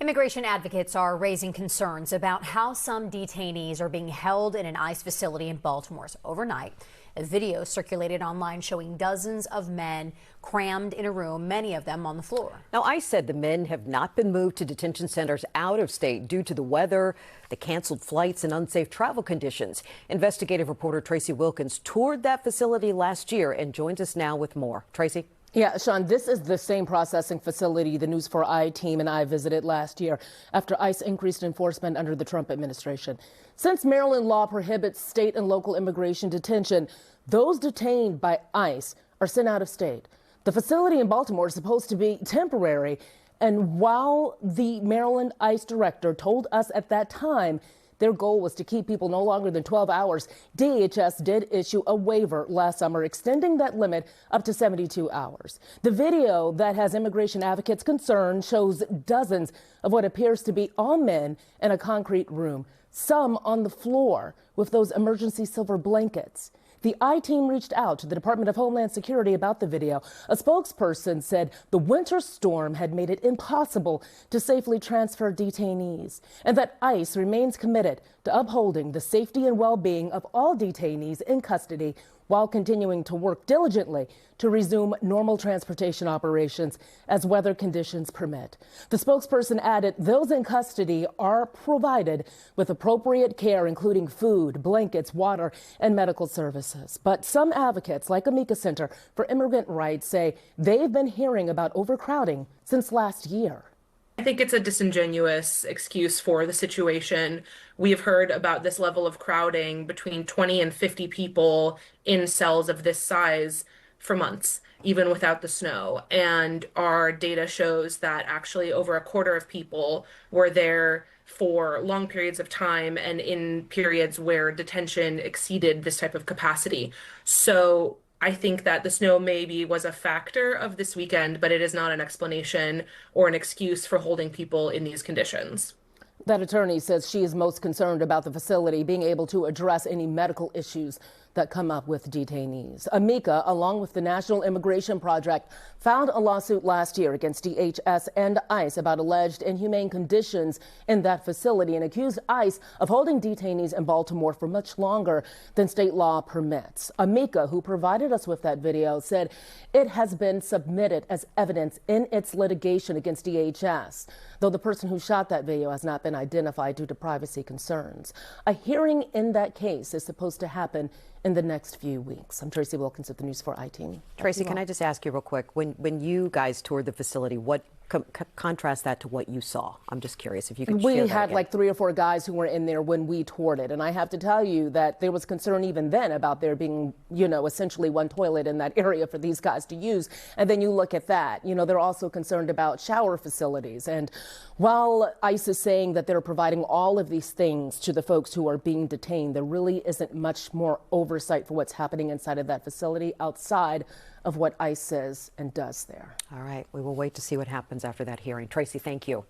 Immigration advocates are raising concerns about how some detainees are being held in an ICE facility in Baltimore overnight. A video circulated online showing dozens of men crammed in a room, many of them on the floor. Now, ICE said the men have not been moved to detention centers out of state due to the weather, the canceled flights, and unsafe travel conditions. Investigative reporter Tracy Wilkins toured that facility last year and joins us now with more. Tracy? Yeah, Sean, this is the same processing facility the News 4 team and I visited last year after ICE increased enforcement under the Trump administration. Since Maryland law prohibits state and local immigration detention, those detained by ICE are sent out of state. The facility in Baltimore is supposed to be temporary, and while the Maryland ICE director told us at that time their goal was to keep people no longer than 12 hours, DHS did issue a waiver last summer extending that limit up to 72 hours. The video that has immigration advocates concerned shows dozens of what appears to be all men in a concrete room, some on the floor with those emergency silver blankets. The I-team reached out to the Department of Homeland Security about the video. A spokesperson said the winter storm had made it impossible to safely transfer detainees, and that ICE remains committed to upholding the safety and well-being of all detainees in custody while continuing to work diligently to resume normal transportation operations as weather conditions permit. The spokesperson added those in custody are provided with appropriate care, including food, blankets, water, and medical services. But some advocates, like Amica Center for Immigrant Rights, say they've been hearing about overcrowding since last year. I think it's a disingenuous excuse for the situation. We've heard about this level of crowding between 20 and 50 people in cells of this size for months, even without the snow. And our data shows that actually over a quarter of people were there for long periods of time and in periods where detention exceeded this type of capacity. So I think that the snow maybe was a factor of this weekend, but it is not an explanation or an excuse for holding people in these conditions. That attorney says she is most concerned about the facility being able to address any medical issues that come up with detainees. Amica, along with the National Immigration Project, filed a lawsuit last year against DHS and ICE about alleged inhumane conditions in that facility and accused ICE of holding detainees in Baltimore for much longer than state law permits. Amica, who provided us with that video, said it has been submitted as evidence in its litigation against DHS, though the person who shot that video has not been identified due to privacy concerns. A hearing in that case is supposed to happen in the next few weeks. I'm Tracy Wilkins at the News 4 team. Tracy, can I just ask you real quick, when you guys toured the facility, what contrast that to what you saw? I'm just curious if you could share that. We had again. like 3 or 4 guys who were in there when we toured it, and I have to tell you that there was concern even then about there being, essentially one toilet in that area for these guys to use. And then you look at that, they're also concerned about shower facilities. And while ICE is saying that they're providing all of these things to the folks who are being detained, there really isn't much more oversight for what's happening inside of that facility outside of what ICE says and does there. All right, we will wait to see what happens after that hearing. Tracy, thank you.